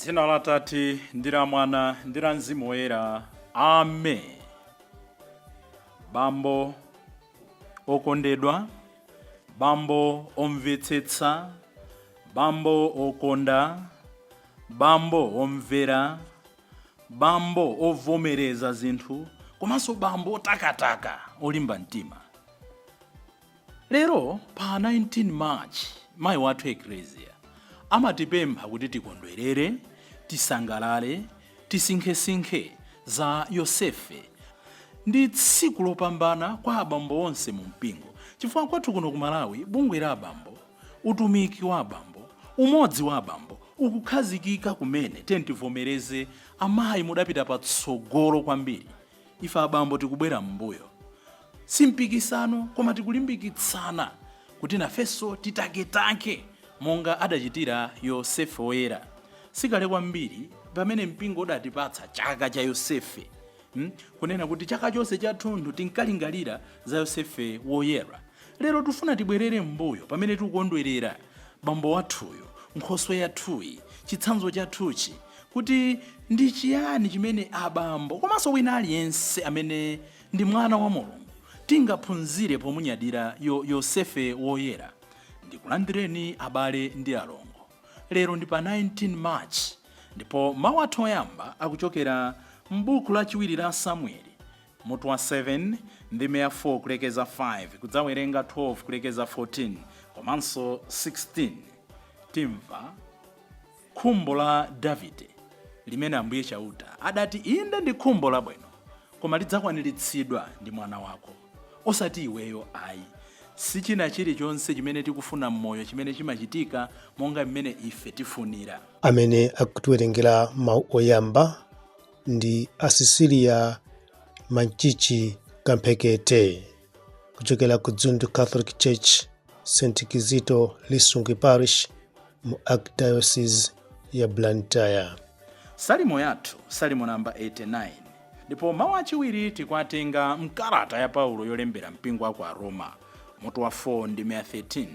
Dzina la Tate ndi la Mwana ndi la Mzimu Woyera. Amen. Bambo okondedwa, bambo omvetsetsa, bambo okonda, bambo omvera, bambo ovomereza zinthu, komanso bambo otakataka olimba mtima. Lero pa 19 March mayi wathu Ecclesia amatipempha kuti tikondwerere, tisangalale, tisinkhe-sinkhe za Yosefe. Ndi tsiku lopambana kwa abambo onse mu mpingo, chifukwa kwathu kuno ku Malawi bungwe la abambo, utumiki wa abambo, umodzi wa abambo ukukhazikika kumene tentivomereze amayi mudapita patsogolo kwambiri. Ife abambo tikubwera m'mbuyo, simpikisano koma tikulimbikitsana kuti nafenso titaketake monga adachitira Yosefe Woyera. Sikale kwambiri pamene mpingo udatipatsa chaka cha Yosefe, kunena kuti chaka chonse chathunthu tinkalingalira za Yosefe Woyera. Lero tufuna tibwerere m'mbuyo pamene tikukondwerera bambo wathuyo, nkhoswe yathuyi, chitsanzo chathuchi, kuti ndi chiyani chimene abambo komanso wina aliyense amene ndi mwana wa Mulungu tingaphunzire pomunyadira Yosefe Woyera. Ndikulandireni abale ndi alongo. Lero ndi pa 19 March ndipo mawu athu oyamba akuchokera m'buku lachiwiri la Samueli, mutu wa 7 ndime ya 4 kulekeza 5 kudzawerenga 12 kulekeza 14 komanso 16. Timva khumbo la Davide limene Ambuye chauta adati inde ndi khumbo labwino, koma lidzakwaniritsidwa ndi mwana wako, osati iweyo ayi. Sichina chilichonse chimene tikufuna m'moyo chimene chimachitika monga mmene ife tifunira. Amene akutiwerengera mawu oyamba ndi Asisilia Manchichi Kamphekete kuchokera ku Dzundu Catholic Church, St. Kizito Lisungi Parish mu Archdiocese ya Blantyre. Salimo yathu, salimo namba 89. Ndipo mawu achiwiri tikwatenga mkalata ya Paulo yolembera mpingo wa kwa Roma, mutu wa 4 ndime ya 13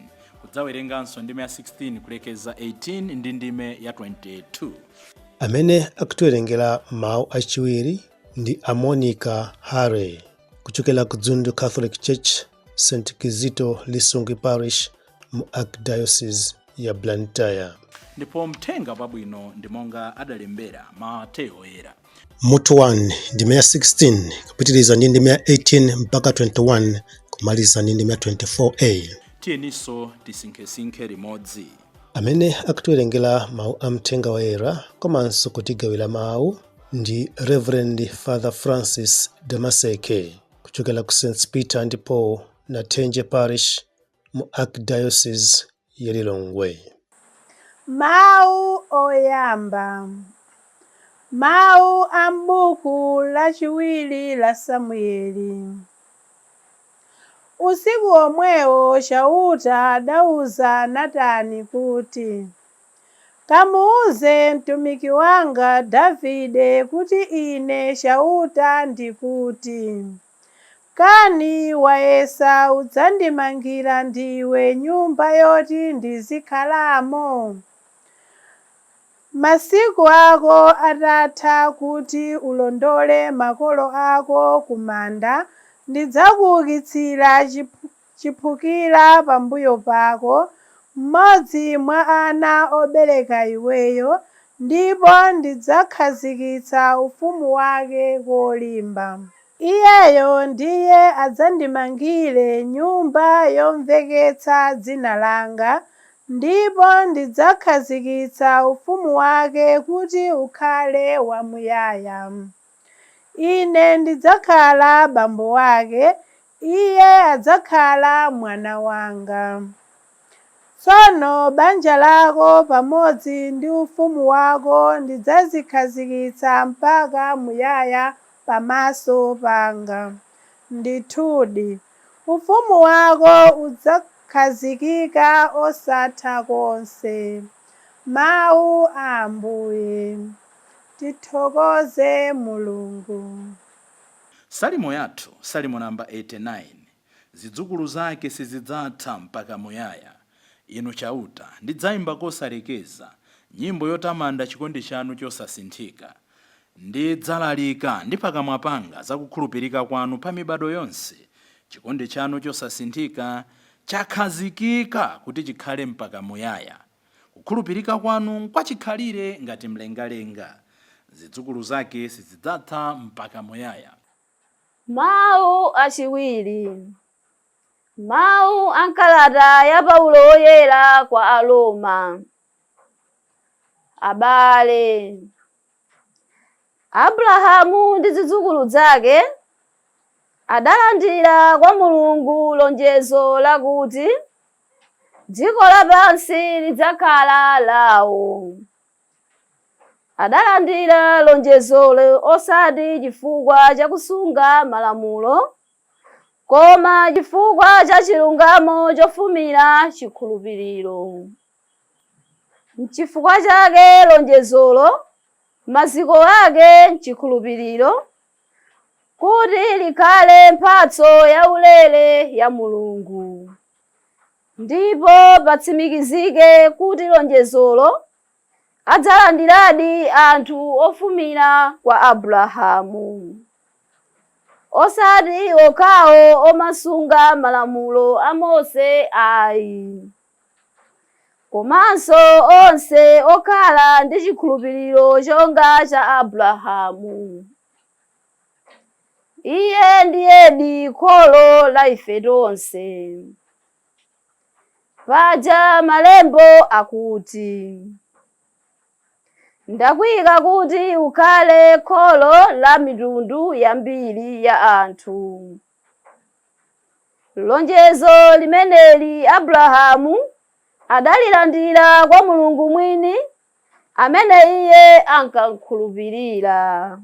kudzawerenganso ndime ya 16 kulekeza 18 ndi ndime ya 22. Amene akutiwerengera mawu achiwiri ndi Amonica Hare kuchokera ku Dzundu Catholic Church, St. Kizito Lisungi Parish mu Archdiocese ya Blantyre. Ndipo mthenga pabwino ndi monga adalembera Mateyo Oyera, mutu 1 ndime ya 16 kupitiriza ndi ndime ya 18 mpaka 21 kumaliza ndi ndime ya 24a. Tiyeniso tisinkhe-sinkhe limodzi. Amene akutiwerengera mawu a mthenga woyera komanso kutigawira mawu ndi Reverend Father Francis Damaseke kuchokera ku St. Peter and Paul na Tenje Parish mu Archdiocese ya Lilongwe. Mawu oyamba. Mawu a m'buku lachiwiri la Samueli. Usiku omwewo chauta adauza Natani kuti, kamuuze mtumiki wanga Davide kuti ine chauta ndikuti, kani wayesa udzandimangira ndiwe nyumba yoti ndizikhalamo? Masiku ako atatha kuti ulondole makolo ako ku manda, ndidzakuukitsira chiphukira pambuyo pako, mmodzi mwa ana obereka iweyo, ndipo ndidzakhazikitsa ufumu wake kolimba. Iyeyo ndiye adzandimangire nyumba yomveketsa dzina langa, ndipo ndidzakhazikitsa ufumu wake kuti ukhale wamuyaya. Ine ndidzakhala bambo wake, iye adzakhala mwana wanga. Tsono banja lako pamodzi ndi ufumu wako ndidzazikhazikitsa mpaka muyaya pamaso panga. Ndithudi, ufumu wako udzakhazikika osatha konse. Mawu a Ambuye. Tithokoze Mulungu. Salimo yathu, salimo namba 89. Zidzukulu zake sizidzatha mpaka muyaya. Inu chauta, ndidzayimba kosalekeza nyimbo yotamanda chikondi chanu chosasinthika. Ndidzalalika ndi pakamwa panga zakukhulupirika kwanu pa mibado yonse. Chikondi chanu chosasinthika chakhazikika kuti chikhale mpaka muyaya. Kukhulupirika kwanu kwachikhalire ngati mlengalenga. Zidzukulu zake sizidzatha mpaka muyaya. Mawu achiwiri. Mawu ankalata ya Paulo woyera kwa Aroma. Abale, Abrahamu ndi zidzukulu zake adalandira kwa Mulungu lonjezo lakuti dziko lapansi lidzakhala lawo. Adalandira lonjezolo osati chifukwa cha kusunga malamulo, koma chifukwa cha chilungamo chofumira chikhulupiriro. N'chifukwa chake lonjezolo maziko ake n'chikhulupiriro, kuti likhale mphatso yaulere ya Mulungu. Ndipo patsimikizike kuti lonjezolo adzalandiradi anthu ofumira kwa Abrahamu, osati okhawo omasunga malamulo a Mose ayi, komanso onse okhala ndi chikhulupiriro chonga cha Abrahamu. Iye ndiyedi kholo la ife tonse. Paja malembo akuti, ndakuyika kuti ukhale kholo la mitundu yambiri ya anthu. Lonjezo limeneli Abrahamu adalilandira kwa Mulungu mwini, amene iye ankakhulupirira.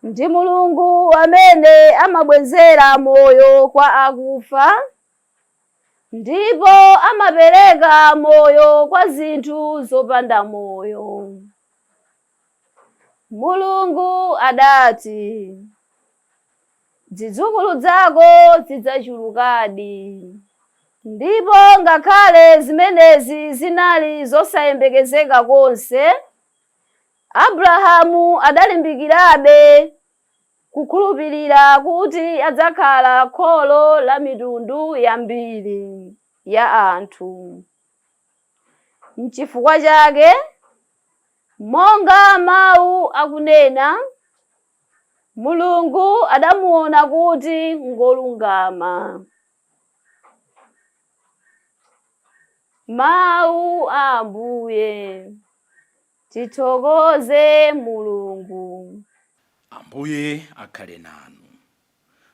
Ndi Mulungu amene amabwezera moyo kwa akufa, ndipo amapereka moyo kwa zinthu zopanda moyo. Mulungu adati, zidzukulu zako zidzachulukadi. Ndipo ngakhale zimenezi zinali zosayembekezeka konse, Abrahamu adalimbikirabe kukhulupirira kuti adzakhala kholo la mitundu yambiri ya anthu. N'chifukwa chake, monga mawu akunena, Mulungu adamuona kuti ngolungama. Mawu a Ambuye. Tithokoze Mulungu. Ambuye akhale nanu.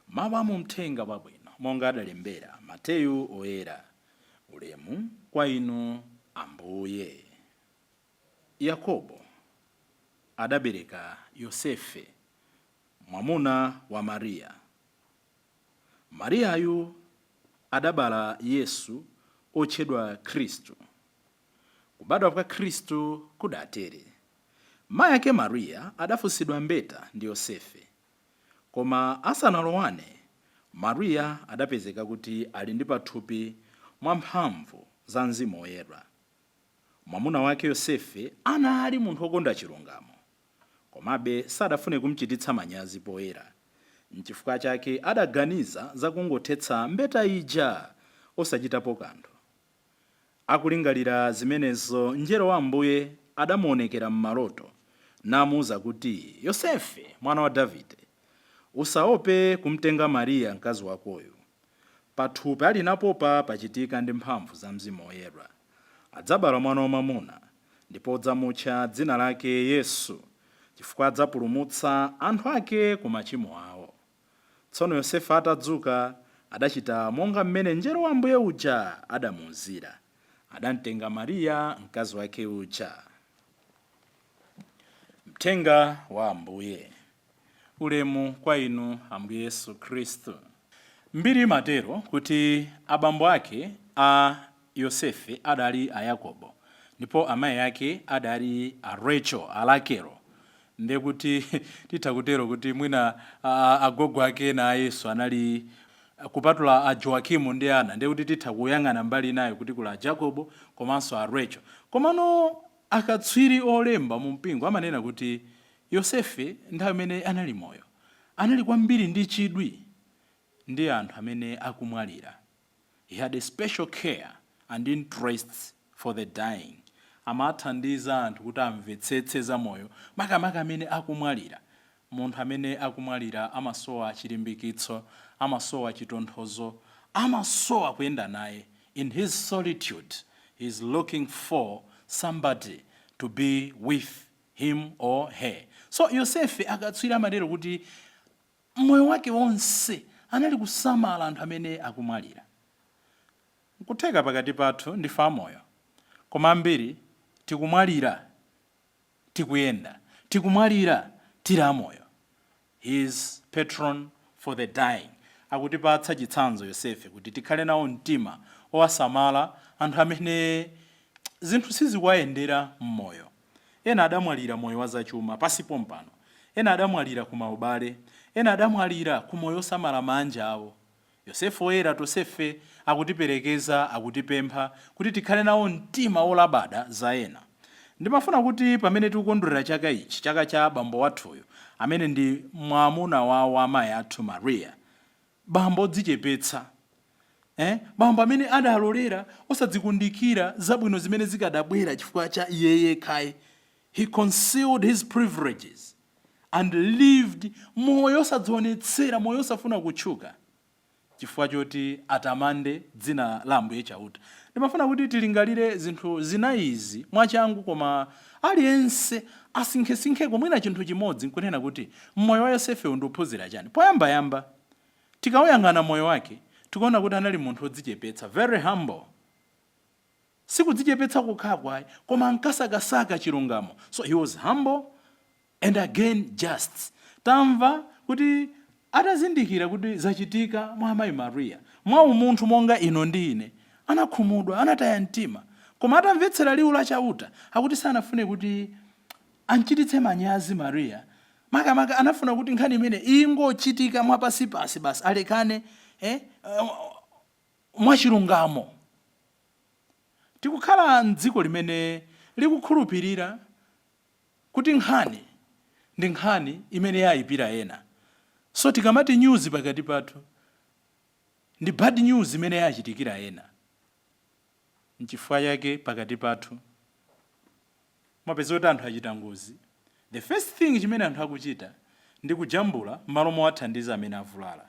Mawu a Uthenga Wabwino monga adalembera Mateyu oyera. Ulemu kwa inu Ambuye. Yakobo adabereka Yosefe, mwamuna wa Mariya. Mariyayu adabala Yesu otchedwa Khristu. Kubadwa kwa Khristu kudatere. Mayi ake Mariya adafunsidwa mbeta ndi Yosefe. Koma asanalowane, Mariya adapezeka kuti ali ndi pathupi mwamphamvu za Mzimu Woyera. Mwamuna wake Yosefe anali munthu wokonda chilungamo, komabe sadafune kumchititsa manyazi poyera. N'chifukwa chake adaganiza za kungothetsa mbeta ija osachitapo kanthu. Akulingalira zimenezo, mngelo wa Ambuye adamuonekera m'maloto namuwuza kuti, Yosefe mwana wa Davide, usaope kumtenga Mariya mkazi wakoyo. Pathupi ali napopa pachitika ndi mphamvu za Mzimu Woyera. Adzabala mwana wamwamuna, ndipo adzamutcha dzina lake Yesu, chifukwa adzapulumutsa anthu ake ku machimo awo. Tsono Yosefe atadzuka adachita monga mmene mngelo wa Ambuye uja adamuwuzira. Adamtenga Mariya mkazi wake uja. Mthenga wa Ambuye. Ulemu kwa inu Ambuye Yesu Khristu. Mbiri matero kuti abambo ake a Yosefe adali a Yakobo, ndipo amayi ake adali a Rachel, a Rakelo. Ndiye kuti titha kutero kuti mwina agogo ake na Yesu anali kupatula a Joakimu ndi ana ndi kuti titha kuyang'ana mbali nayo kuti kula Jacobo komanso a Rachel. Komano akatswiri olemba mu mpingo amanena kuti Yosefe nthawi imene anali moyo anali kwambiri ndi chidwi ndi anthu amene akumwalira. He had a special care and interest for the dying. Amathandiza anthu kuti amvetsetse za moyo makamaka amene akumwalira. Munthu amene akumwalira amasowa chilimbikitso, amasowa chitonthozo, amasowa kuyenda naye. In his solitude, he is looking for somebody to be with him or her. So Yosefe akatswiri amatero kuti moyo wake wonse anali kusamala anthu amene akumwalira. Kutheka pakati pathu ndifa moyo, koma ambiri tikumwalira tikuyenda, tikumwalira tili amoyo. He is patron for the dying. Akutipatsa chitsanzo Yosefe kuti tikhale nawo mtima owasamala anthu amene zinthu sizikuwayendera mmoyo. Ena adamwalira moyo wa zachuma pasi pompano, ena adamwalira ku maubale, ena adamwalira ku moyo osamala manja awo. Yosefe oyera Yosefe akutiperekeza, akutipempha kuti tikhale nawo mtima olabada za ena. Ndimafuna kuti pamene tikukondwerera chaka ichi, chaka cha bambo wathuyo amene ndi mwamuna wawo amayi athu Maria, bambo odzichepetsa, bambo amene adalolera osadzikundikira zabwino zimene zikadabwera chifukwa cha iye yekhayi. He concealed his privileges and lived moyo osadzionetsera, moyo osafuna kutchuka chifukwa choti atamande dzina la Ambuye chauta. Ndimafuna kuti tilingalire zinthu zinayizi mwachangu, koma aliyense asinkhe komwena chinthu chimodzi nkunena kuti moyo wa Yosefe undiphunzira chani. Poyamba tikauyang'ana moyo wake tikuona kuti anali munthu odzichepetsa, very humble. Sikudzichepetsa kukhakwa koma ankasakasaka chilungamo. So he was humble and again just. Tamva kuti atazindikira kuti zachitika mwa amayi Maria, mwa umunthu monga ino ndi ine, anakhumudwa, anataya mtima, koma atamvetsera liwu la chauta akuti sanafune kuti anchititse manyazi Maria. Makamaka anafuna kuti nkhani imene ingochitika mwa pasipasi basi alekane mwa chilungamo. Tikukhala m'dziko limene likukhulupirira kuti nkhani ndi nkhani imene yayipira ena. So tikamati news pakati pathu ndi bad news imene yachitikira ena. Nchifukwa yake pakati pathu mapeza kuti anthu achita ngozi, the first thing chimene anthu akuchita ndi kujambula m'malo mowathandiza amene avulala.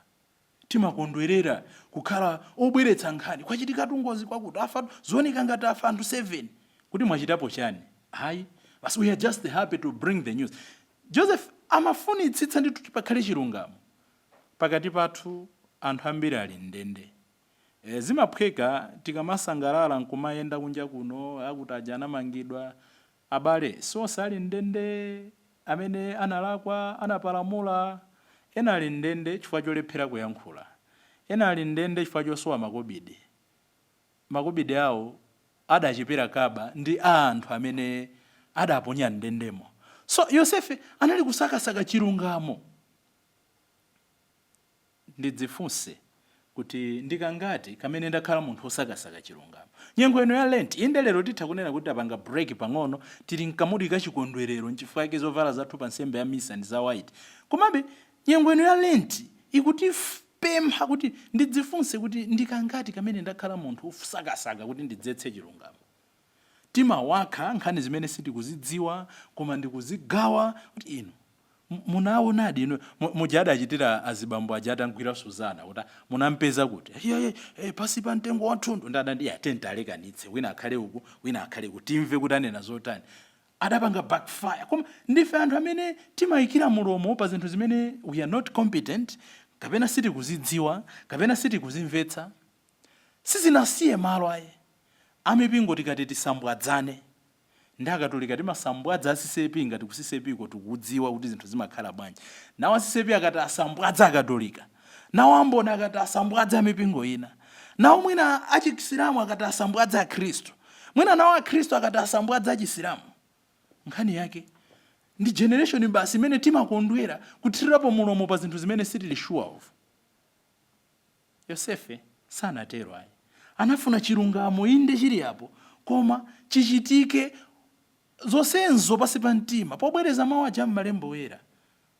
Timakondwerera kukhala obweretsa nkhani, kwachitika ngozi kwakuti afa, zooneka ngati afa anthu 7. Kuti mwachitapo chani? Hayi, but we are just happy to bring the news. Joseph amafunitsitsa ndi kuti pakhale chilungamo. Pakati pathu anthu ambiri ali ndende. Zimaphweka tikamasangalala nkumayenda kunja kuno akuti aja anamangidwa. Abale sonse ali ndende, amene analakwa, anapalamula. Ena ali ndende chifukwa cholephera kuyankhula, ena ali ndende chifukwa chosowa makobidi. Makobidi awo adachipera kaba ndi anthu amene adaponya ndendemo. So Yosefe anali kusakasaka chilungamo. Ndidzifunse kuti ndikangati kamene ndakhala munthu osakasaka chilungamo. Nyengo ino ya Lent inde lero titha kunena kuti apanga break pang'ono, tili nkamudi kachikondwerero nchifukwa yake zovala zathu pa nsembe ya misa ndi za white. Komabe nyengo ino ya Lent ikuti pempha kuti ndidzifunse kuti ndikangati kamene ndakhala munthu osakasaka kuti ndidzetse chilungamo. Timawakha nkhani zimene sitikuzidziwa koma ndikuzigawa kuti ino munaonadi ino mujada achitira azibambo ajata ngwira Suzana kuti munampeza kuti pasi pa mtengo wa thundu ndadandi atenta alekanitse wina akhale uku wina akhale kuti timve kuti anena zotani. Adapanga backfire. Koma ndife anthu amene timayikira mulomo pa zinthu zimene we are not competent, kapena sitikuzidziwa, kapena sitikuzimvetsa. Sizinasiye malo ayi. Amipingo tikati tisambwadzane. Ndi akatolika timasambwadza asisepi ngati kusisepiko tikudziwa kuti zinthu zimakhala bwanji. Nawo asisepi akati asambwadza akatolika, nawo ambona akati asambwadza amipingo ina, nawo mwina achisilamu akati asambwadza akhristu, mwina nawo akhristu akati asambwadza achisilamu. Nkhani yake ndi generation basi imene timakondwera kuthirirapo mulomo pa zinthu zimene sitili sure of. Yosefe sanatero ayi. Anafuna chilungamo inde chili apo, koma chichitike zonsezo pasi pa mtima pobwereza mawu aja m'malemba oyera.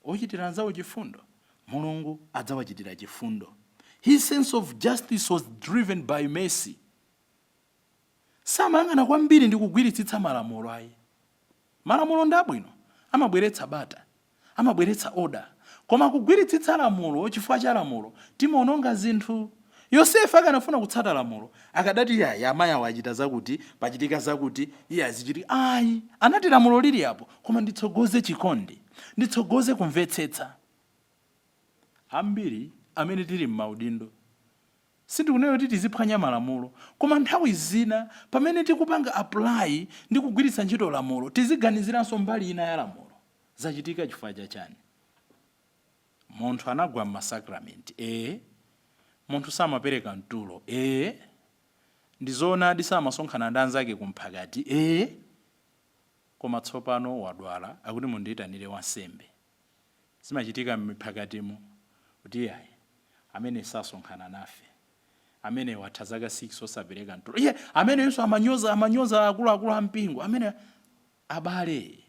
Ochitira anzawo chifundo, Mulungu adzawachitira chifundo. His sense of justice was driven by mercy. Samayang'ana kwambiri ndi kugwiritsitsa malamulo ayi. Malamulo ndi abwino, amabweretsa bata, amabweretsa order. Koma kugwiritsitsa lamulo chifukwa cha lamulo timaononga zinthu. Yosefe akanafuna kutsata lamulo, akadati ya amayi awachita zakuti, pachitika zakuti, iye azichitika. Ayi, anati lamulo lili apo, koma nditsogoze chikondi, nditsogoze kumvetsetsa. Ambiri amene tili m'maudindo sindikuneyo kuti tiziphwanya malamulo, koma nthawi zina pamene tikupanga apply ndi kugwiritsa ntchito lamulo tiziganiziranso mbali ina ya lamulo. Zachitika chifukwa chani? Munthu anagwa m'masakramenti, munthu samapereka mtulo, ndizona disamasonkhana ndi anzake kumphakati, koma tsopano wadwala akuti mundiyitanire wansembe. Zimachitika m'miphakatimo kuti yayi amene sasonkhana nafe, amene watha zaka 6 osapereka mtulo, amene Yesu amanyoza akuluakulu ampingo, amene abale.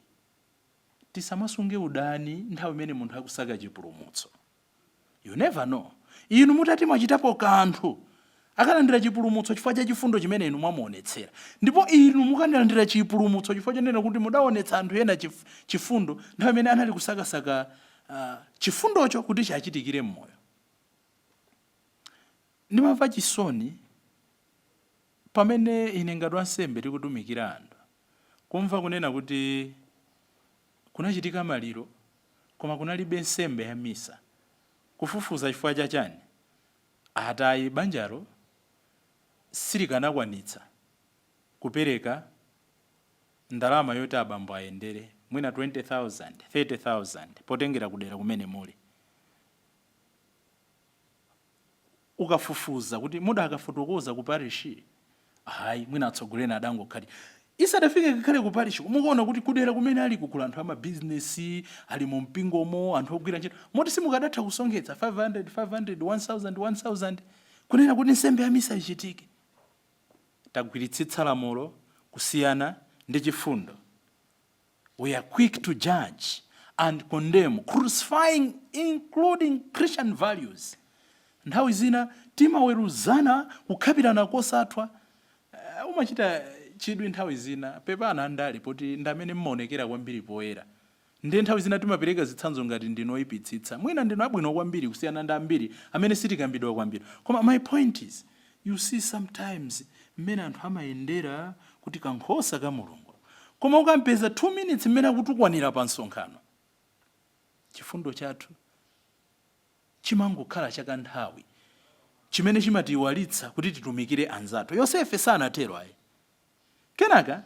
Tisamasunge udani nthawi imene munthu akusaka chipulumutso. You never know. Inu mutati mwachitapo kanthu akalandira chipulumutso chifukwa cha chifundo chimene inu mwamuonetsera. Ndipo inu mukalandira chipulumutso chifukwa chanena kuti mudaonetsa anthu ena chifundo nthawi imene anali kusakasaka chifundocho kuti chachitikire m'moyo. Ndimamva chisoni pamene ine ngati wansembe tikutumikira anthu kumva kunena kuti kunachitika maliro koma kunalibe nsembe ya misa. Kufufuza chifukwa chachani? Atayi banjalo silikanakwanitsa kupereka ndalama yoti abambo ayendere mwina 20,000, 30,000 potengera kudera kumene muli. Ukafufuza kuti muda akafotokoza ku parishi, hayi mwina atsogoleni adango khali. Isadafike kale ku parishi mukuona kuti kudera kumene ali kukula anthu ama business, ali mu mpingomo, anthu ogwira ntchito. Moti simukadatha kusongetsa 500, 1,000, 1,000 kunena kuti nsembe ya misa ichitike. Tagwiritsitsa lamulo kusiyana ndi chifundo. We are quick to judge and condemn, crucifying including Christian values. Nthawi zina timaweruzana kukhapirana kosathwa. Umachita chidwi nthawi zina pepana andali poti ndamene mmaonekera kwambiri poyera. Ndi nthawi zina timapereka zitsanzo ngati ndinoyipitsitsa. Mwina ndino abwino kwambiri kusiyana ndi ambiri amene sitikambidwa kwambiri. Koma my point is, you see sometimes mmene anthu amayendera kuti kankhosa ka Mulungu, koma ukampeza 2 minutes mmene akutukwanira pa nsonkhano. Chifundo chathu chimangokhala chakanthawi chimene chimatiwalitsa kuti titumikire anzathu. Yosefe sanatero ayi. Kenaka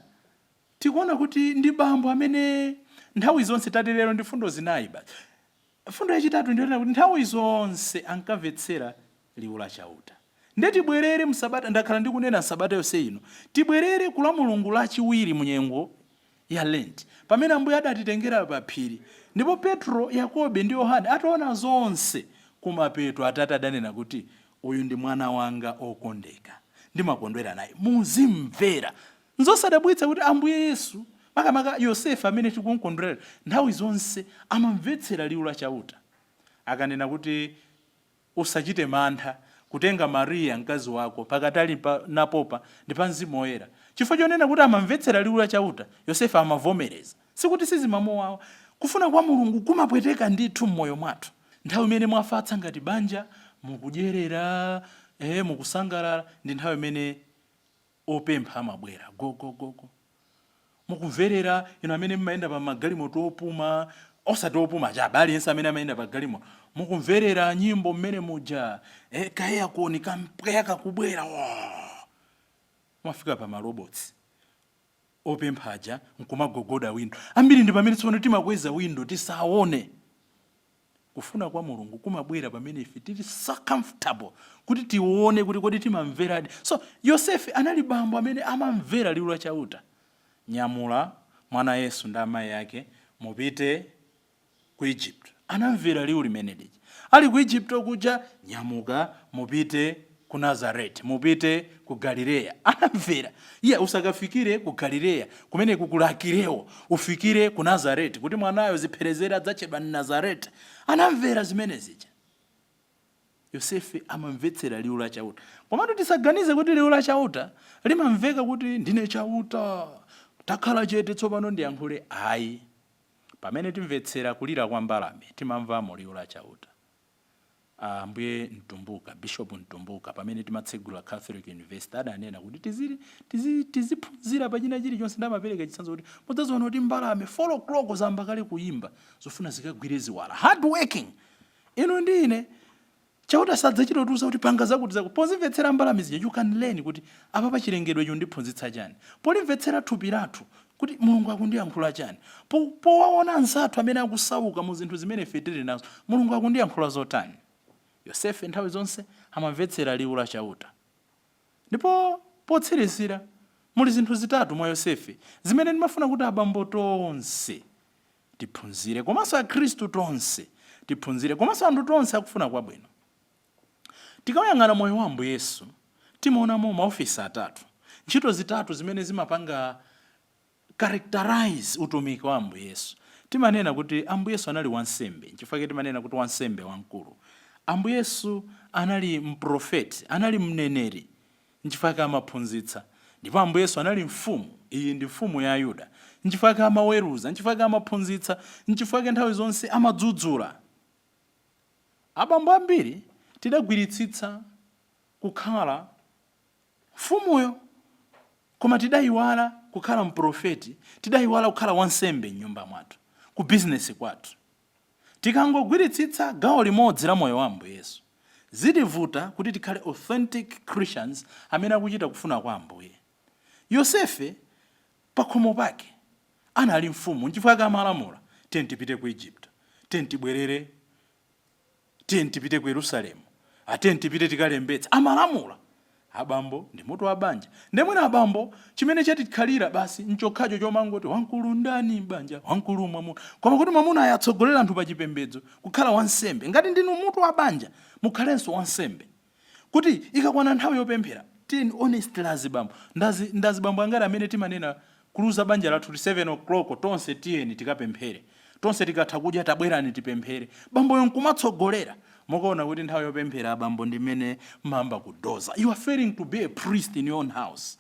tikuona kuti ndi bambo amene nthawi zonse tatilero ndi fundo zinayi basi. Fundo yachitatu ndiyo kuti nthawi zonse ankamvetsera liwu la chauta. Ndeti bwerere msabata, ndakhala ndikunena sabata yonse ino, tibwerere kula Mulungu lachiwiri munyengo ya Lent pamene Ambuye adatitengera pa phiri. Ndipo Petro, Yakobe ndi Yohane ataona zonse kumapeto Atate adanena kuti uyu ndi mwana wanga okondeka, ndimakondwera naye, muzimvera. Nzosadabwitsa kuti Ambuye Yesu makamaka Yosefe amene tikumukondwerera nthawi zonse amamvetsera liwu la chauta. Akanena kuti usachite mantha kutenga Maria mkazi wako pakatali napopa ndi pa Mzimu Woyera. Chifukwa chonena kuti amamvetsera liwu la chauta, Yosefe amavomereza. Sikuti sizimamowawa. Kufuna kwa Mulungu kumapweteka ndithu m'moyo mwathu. Nthawi imene mwafatsa ngati banja, mukudyerera, mukusangalala, ndi nthawi imene opempha amabwera go. Mukumverera ino amene mmayenda pa magalimoto opuma, osati opuma chabe aliyense amene amayenda pa galimoto. Mukumverera nyimbo mmene muja, kaya koni kampweya kakubwera. Mwafika pa marobots. Opempha aja nkumagogoda window. Ambiri ndi pamene tsono timakweza window tisaone. Kufuna kwa Mulungu kumabwera pamene ife tili so comfortable kuti tione kuti kodi timamveradi. So Yosefe anali bambo amene amamvera liwu la chauta. Nyamula mwana Yesu ndi amayi yake mupite ku Egypt. anamvera liwu limeneli. Ali ku Egypto kuja, nyamuka mupite ku Nazareti, mupite ku Galileya. Anamvera. Iye usakafikire ku Galileya kumene kukulakirewo, ufikire ku Nazareti kuti mwanayo zipherezera dzachedwa ni Nazareti. Anamvera zimene zija. Yosefe amamvetsera liwu la chauta. Komatu tisaganize kuti liwu la chauta limamveka kuti ndine chauta, takhala chete tsopano ndiyankhule. Ayi. Pamene timvetsera kulira kwa mbalame timamvamo liwu la chauta. Ambuye Ntumbuka, Bishop Ntumbuka, pamene timatsegula Catholic University adanena kuti tiziphunzira pachina chilichonse ndamapereka chitsanzo kuti mudzaziona kuti mbalame 4 o'clock zamba kale kuyimba zofuna zikagwire ziwala. Hard working. Ino ndine chauta sadzachitotuza kuti panga zakuti zakuti. Pozimvetsera mbalame zija you can learn kuti apa pa chilengedwe icho ndiphunzitsa chani. Polimvetsera thupi lathu kuti Mulungu akundiyankhula chani. Powaona anzathu amene akusauka mu zinthu zimene ife tili nazo, Mulungu akundiyankhula zotani. Yosefe nthawi zonse amamvetsera liwu la chauta. Ndipo potsirizira muli zinthu zitatu mwa Yosefe zimene ndimafuna kuti abambo tonse tiphunzire, komanso akhristu tonse tiphunzire, komanso anthu tonse akufuna kwabwino. Tikayang'ana moyo wa Ambuye Yesu timaonamo maofisi atatu, ntchito zitatu zimene zimapanga characterize utumiki wa Ambuye Yesu. Timanena kuti Ambuye Yesu anali wansembe, chifukwa timanena kuti wansembe wankulu. Ambuye Yesu anali mprofeti, anali mneneri, nchifukwa amaphunzitsa. Ndipo Ambuye Yesu anali mfumu, iyi ndi mfumu ya Ayuda, nchifukwa amaweruza, nchifukwa amaphunzitsa, nchifukwa nthawi zonse amadzudzula. Abambo ambiri tidagwiritsitsa kukhala mfumuyo, koma tidayiwala kukhala mprofeti, tidayiwala kukhala wansembe m'nyumba mwathu, ku business kwathu. Tikangogwiritsitsa gawo limodzi la moyo wa Ambuye Yesu, zidivuta kuti tikhale authentic Christians amene akuchita kufuna kwa Ambuye. Yosefe pakhomo pake anali mfumu, nchifukwa amalamula, tiye tipite ku Egypt, tiye tibwerere, tiye tipite ku Yerusalemu, tiye tipite tikalembetsa. Amalamula. Abambo ndi mutu wa banja. Ndemwena abambo chimene chatikhalira basi nchokhacho chomangoti wankulu ndani banja, wankulu mwamuna. Koma kuti mwamuna ayatsogolera anthu pa chipembedzo kukhala wansembe, ngati ndinu mutu wa banja mukhalenso wansembe. Kuti ikakwana nthawi yopemphera, tiyeni honestly azibambo. Ndazibambo angati amene timanena kuluza banja lathu 7 o'clock tonse tiyeni tikapemphere. Tonse tikatha kudya tabwerani tipemphere. Bamboyo nkumatsogolera. Mukaona kuti nthawi yopemphera abambo ndimene mamba kudoza. You are failing to be a priest in your own house.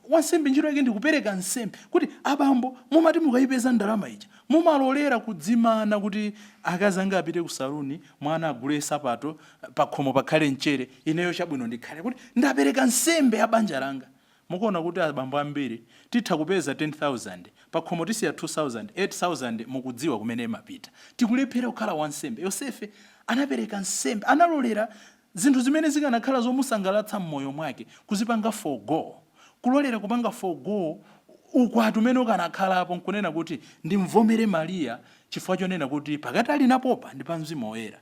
Wansembe ntchito yake ndi kupereka nsembe. Kuti abambo mumati mukayipeza ndalama ija, mumalolera kudzimana kuti akazi anga apite ku saluni, mwana agule sapato, pakhomo pakhale mchere, ineyo chabwino ndikhale kuti ndapereka nsembe ya banja langa. Mukaona kuti abambo ambiri titha kupeza 10,000, pakhomo tisiya 2,000, 8,000 mukudziwa kumene mapita. Tikulephera kukhala wansembe. Yosefe anapereka nsembe, analolera zinthu zimene zikanakhala zomusangalatsa mmoyo mwake kuzipanga forgo, kulolera kupanga forgo ukwati umene ukanakhalapo, nkunena kuti ndimvomere Mariya chifukwa chonena kuti pakati ali napopa ndi pa Mzimu Woyera.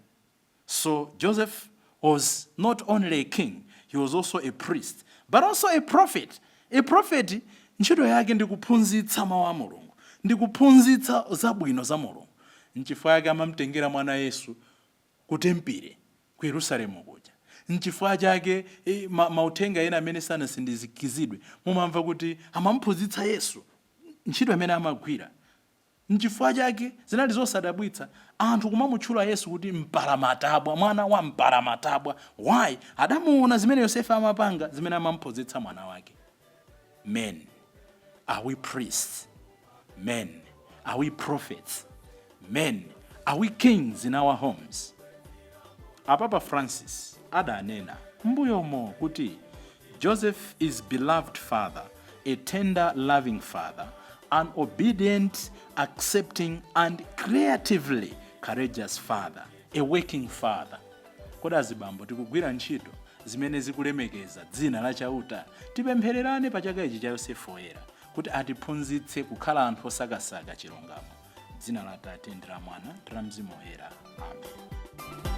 So Joseph was not only a king, he was also a priest, but also a prophet. A prophet ntchito yake ndi kuphunzitsa mawu a Mulungu, ndi kuphunzitsa zabwino za Mulungu. Nchifukwa yake amamtengera mwana Yesu kutempire ku Yerusalemu kuja. Nchifukwa chake mauthenga ena amene sanasindikizidwe mumamva kuti amamphunzitsa Yesu ntchito amene amagwira. Nchifukwa chake zinali zosadabwitsa anthu kumamutchula Yesu kuti mpalamatabwa, mwana wa mpalamatabwa. Why? Adamuona zimene Yosefe amapanga zimene amamphunzitsa mwana wake. Men, are we priests? Men, are we prophets? Men, are we kings in our homes? Papa Francis adanena mbuyomo kuti Joseph is beloved father, a tender loving father, an obedient, accepting and creatively courageous father, a working father. Kodi azibambo tikugwira ntchito zimene zikulemekeza dzina la chauta, tipemphererane pa chaka ichi cha Yosefe Woyera kuti atiphunzitse kukhala anthu osakasaka chilungamo. Dzina la Atate ndi la Mwana ndi la Mzimu Woyera. Amen.